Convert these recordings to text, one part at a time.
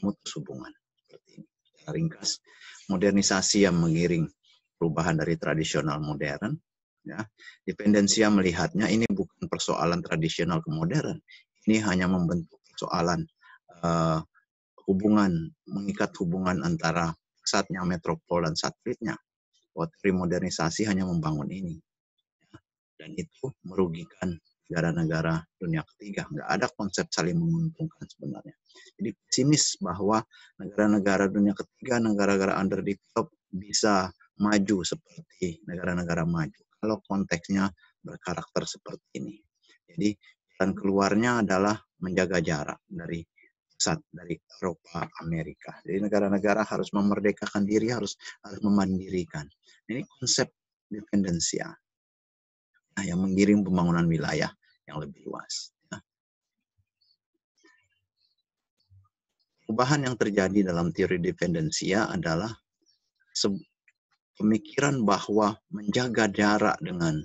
memutus hubungan. Seperti ini. Secara ringkas, modernisasi yang mengiring perubahan dari tradisional modern. Ya, dependensia melihatnya ini bukan persoalan tradisional ke modern. Ini hanya membentuk persoalan mengikat hubungan antara pusatnya, metropol, dan satelitnya. Teori modernisasi hanya membangun ini. Dan itu merugikan negara-negara dunia ketiga. Nggak ada konsep saling menguntungkan sebenarnya. Jadi pesimis bahwa negara-negara dunia ketiga, negara-negara underdeveloped bisa maju seperti negara-negara maju. Kalau konteksnya berkarakter seperti ini. Jadi jalan keluarnya adalah menjaga jarak dari Eropa, Amerika. Jadi negara-negara harus memerdekakan diri, harus memandirikan. Ini konsep dependensia yang mengiring pembangunan wilayah yang lebih luas. Perubahan yang terjadi dalam teori dependensia adalah pemikiran bahwa menjaga jarak dengan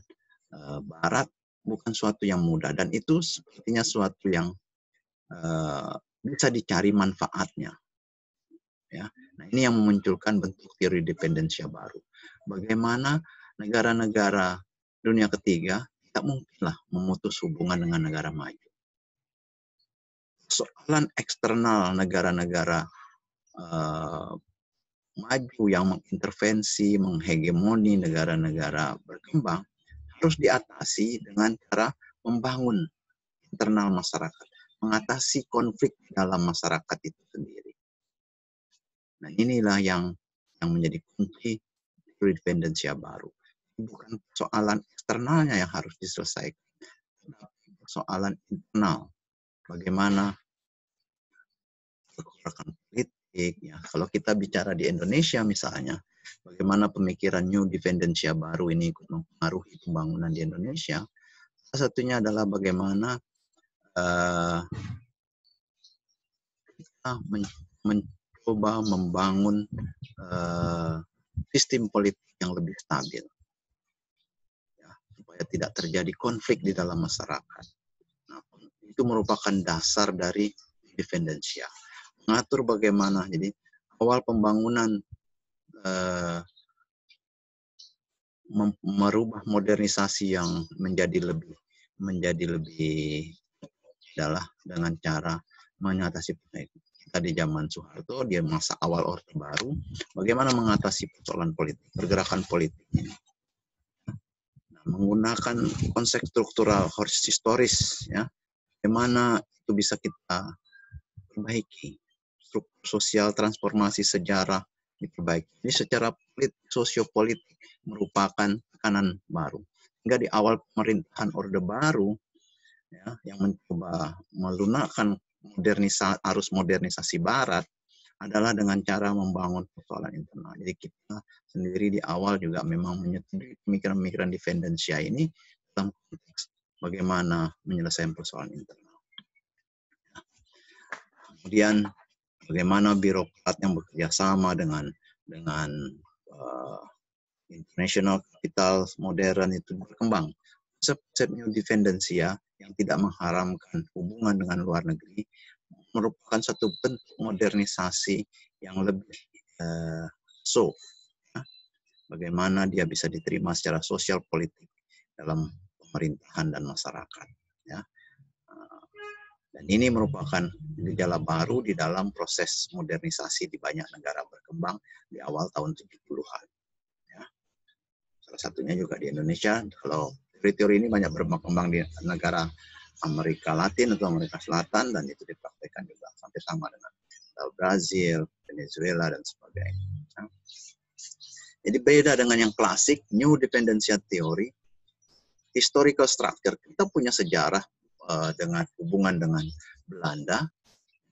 Barat bukan suatu yang mudah, dan itu sepertinya suatu yang bisa dicari manfaatnya. Ya. Nah, ini yang memunculkan bentuk teori dependensia baru. Bagaimana negara-negara dunia ketiga tidak mungkinlah memutus hubungan dengan negara maju. Soalan eksternal negara-negara maju yang mengintervensi, menghegemoni negara-negara berkembang harus diatasi dengan cara membangun internal masyarakat, mengatasi konflik dalam masyarakat itu sendiri. Nah, inilah yang menjadi kunci dependensia baru. Bukan persoalan eksternalnya yang harus diselesaikan, tapi persoalan internal. Bagaimana pergerakan politik, ya. Kalau kita bicara di Indonesia misalnya, bagaimana pemikiran new dependensia baru ini ikut mempengaruhi pembangunan di Indonesia. Salah satunya adalah bagaimana kita mencoba membangun sistem politik yang lebih stabil, ya, supaya tidak terjadi konflik di dalam masyarakat. Nah, itu merupakan dasar dari dependensia. Mengatur bagaimana, jadi awal pembangunan merubah modernisasi yang menjadi lebih adalah dengan cara mengatasi kita di zaman Soeharto, di masa awal Orde Baru, bagaimana mengatasi persoalan politik, pergerakan politik ini. Nah, menggunakan konsep struktural historis, ya, bagaimana itu bisa kita perbaiki, struktur sosial, transformasi sejarah diperbaiki. Ini secara sosiopolitik merupakan tekanan baru. Hingga di awal pemerintahan Orde Baru, ya, yang mencoba melunakkan arus modernisasi Barat adalah dengan cara membangun persoalan internal. Jadi kita sendiri di awal juga memang menyetujui pemikiran-pemikiran dependensia ini dalam konteks bagaimana menyelesaikan persoalan internal. Kemudian bagaimana birokrat yang bekerja sama dengan international capital modern itu berkembang. Konsep new dependensia yang tidak mengharamkan hubungan dengan luar negeri merupakan satu bentuk modernisasi yang lebih soft. Bagaimana dia bisa diterima secara sosial politik dalam pemerintahan dan masyarakat. Ya. Dan ini merupakan gejala baru di dalam proses modernisasi di banyak negara berkembang di awal tahun 70-an. Ya. Salah satunya juga di Indonesia. Kalau teori-teori ini banyak berkembang di negara Amerika Latin atau Amerika Selatan, dan itu dipraktekkan juga sampai sama dengan Brazil, Venezuela, dan sebagainya. Ya. Jadi beda dengan yang klasik, new dependensia theory, historical structure. Kita punya sejarah dengan hubungan dengan Belanda,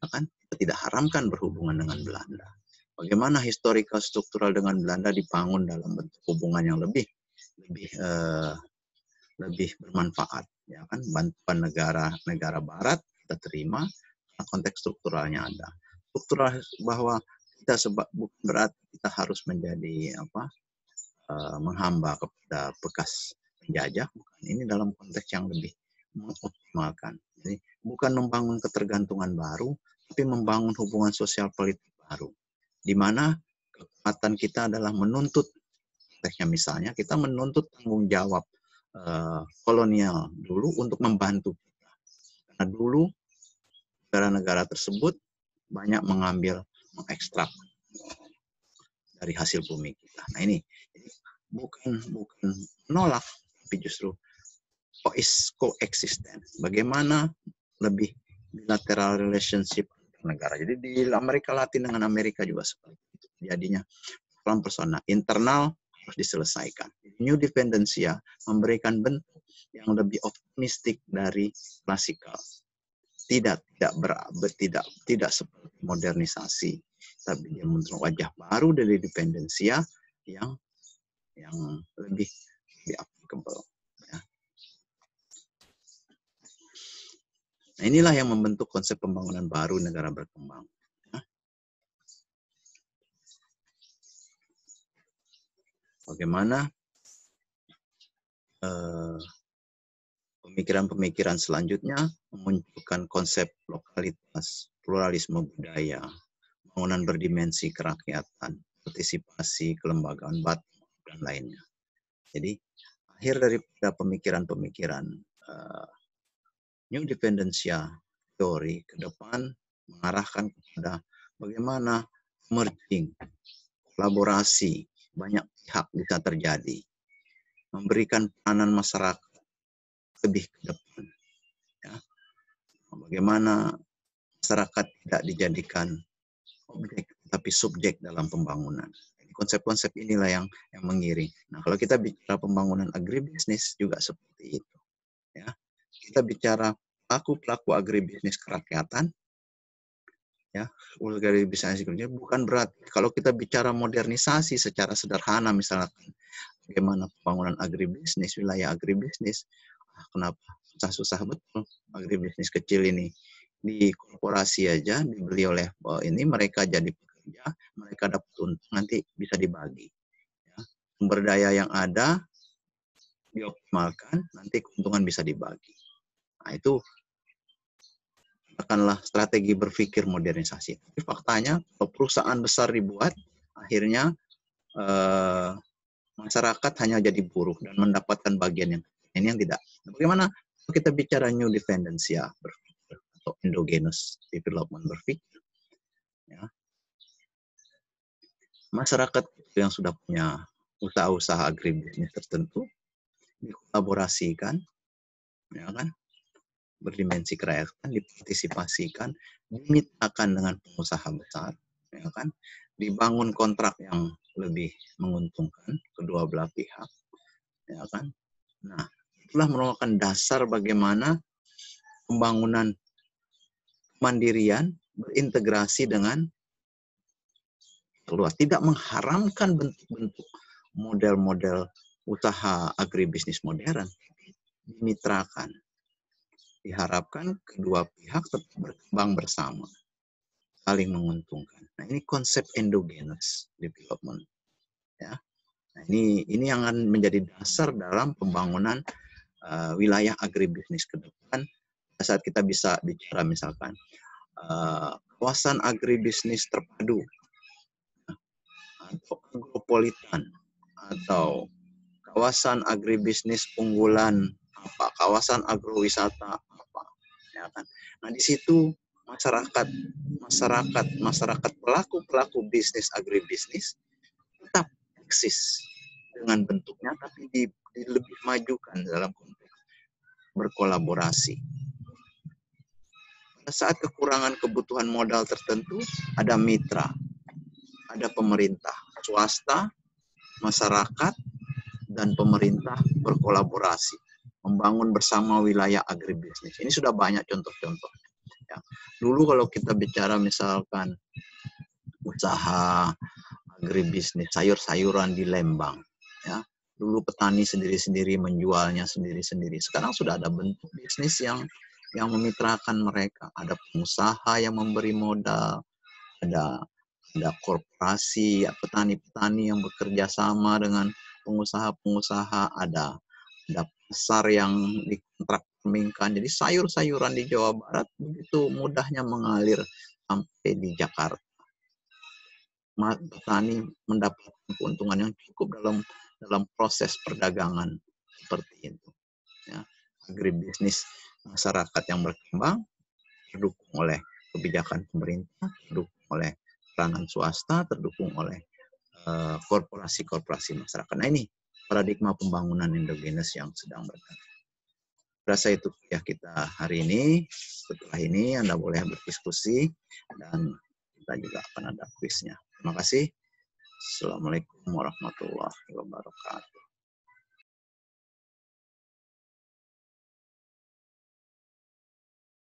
kan kita tidak haramkan berhubungan dengan Belanda. Bagaimana historical struktural dengan Belanda dibangun dalam bentuk hubungan yang lebih bermanfaat, ya kan, bantuan negara Barat kita terima, konteks strukturalnya ada. Struktural bahwa kita bukan berarti kita harus menjadi menghamba kepada bekas penjajah, bukan. Ini dalam konteks yang lebih mengoptimalkan. Jadi bukan membangun ketergantungan baru, tapi membangun hubungan sosial politik baru, di mana kekuatan kita adalah menuntut, misalnya kita menuntut tanggung jawab kolonial dulu untuk membantu kita. Karena dulu negara-negara tersebut banyak mengekstrak dari hasil bumi kita. Nah ini bukan menolak, tapi justru coexisten. Bagaimana lebih bilateral relationship negara. Jadi di Amerika Latin dengan Amerika juga seperti itu. Jadinya persoalan internal harus diselesaikan. New Dependencia memberikan bentuk yang lebih optimistik dari klasikal. Tidak seperti modernisasi, tapi dia membentuk wajah baru dari Dependencia yang lebih applicable. Ya. Nah, inilah yang membentuk konsep pembangunan baru negara berkembang. Ya. Bagaimana pemikiran-pemikiran selanjutnya memunculkan konsep lokalitas, pluralisme budaya, bangunan berdimensi kerakyatan, partisipasi, kelembagaan batin, dan lainnya. Jadi, akhir daripada pemikiran-pemikiran New Dependencia teori ke depan mengarahkan kepada bagaimana merging, kolaborasi, banyak pihak bisa terjadi, memberikan peranan masyarakat lebih ke depan. Ya. Bagaimana masyarakat tidak dijadikan objek, tapi subjek dalam pembangunan. Konsep-konsep inilah yang mengiring. Nah, kalau kita bicara pembangunan agribisnis juga seperti itu. Ya. Kita bicara pelaku-pelaku agribisnis kerakyatan, ya, agribisnis bukan berarti kalau kita bicara modernisasi secara sederhana, misalkan bagaimana pembangunan agribisnis, wilayah agribisnis, kenapa susah-susah betul agribisnis kecil ini. Di korporasi aja dibeli oleh ini, mereka jadi pekerja, mereka dapat untung, nanti bisa dibagi. Ya. Sumber daya yang ada dioptimalkan, nanti keuntungan bisa dibagi. Nah, itu katakanlah strategi berpikir modernisasi. Tapi faktanya kalau perusahaan besar dibuat, akhirnya masyarakat hanya jadi buruh dan mendapatkan bagian yang tidak. Bagaimana kita bicara New Dependencia atau endogenous development berpikir, ya. Masyarakat yang sudah punya usaha-usaha agribisnis tertentu dikolaborasikan, ya kan, berdimensi kerakyatan, dipartisipasikan, dimitakan dengan pengusaha besar, ya kan, dibangun kontrak yang lebih menguntungkan kedua belah pihak, ya kan. Nah, itulah merupakan dasar bagaimana pembangunan mandirian berintegrasi dengan luas, tidak mengharamkan bentuk-bentuk model-model usaha agribisnis modern, dimitrakan. Diharapkan kedua pihak tetap berkembang bersama, saling menguntungkan. Nah, ini konsep endogenous development. Ya. Nah, ini yang akan menjadi dasar dalam pembangunan wilayah agribisnis ke depan. Saat kita bisa bicara misalkan kawasan agribisnis terpadu, atau agropolitan, atau kawasan agribisnis unggulan apa, kawasan agrowisata apa, ya kan. Nah, di situ masyarakat pelaku bisnis agribisnis tetap eksis dengan bentuknya, tapi lebih majukan dalam konteks berkolaborasi. Pada saat kekurangan kebutuhan modal tertentu, ada mitra, ada pemerintah, swasta, masyarakat, dan pemerintah berkolaborasi membangun bersama wilayah agribisnis. Ini sudah banyak contoh-contoh. Ya. Dulu kalau kita bicara misalkan usaha agribisnis sayur-sayuran di Lembang, ya, dulu petani sendiri-sendiri menjualnya sendiri-sendiri. Sekarang sudah ada bentuk bisnis yang memitrakan mereka. Ada pengusaha yang memberi modal, ada korporasi, petani-petani yang bekerja sama dengan pengusaha-pengusaha, ada pasar yang dikontrak perminkan. Jadi sayur-sayuran di Jawa Barat begitu mudahnya mengalir sampai di Jakarta. Petani mendapatkan keuntungan yang cukup dalam proses perdagangan seperti itu. Ya. Agribisnis masyarakat yang berkembang terdukung oleh kebijakan pemerintah, terdukung oleh peranan swasta, terdukung oleh korporasi-korporasi masyarakat. Nah ini paradigma pembangunan endogenes yang sedang berkembang. Rasa itu ya kita hari ini. Setelah ini Anda boleh berdiskusi dan kita juga akan ada kuisnya. Terima kasih. Assalamualaikum warahmatullahi wabarakatuh.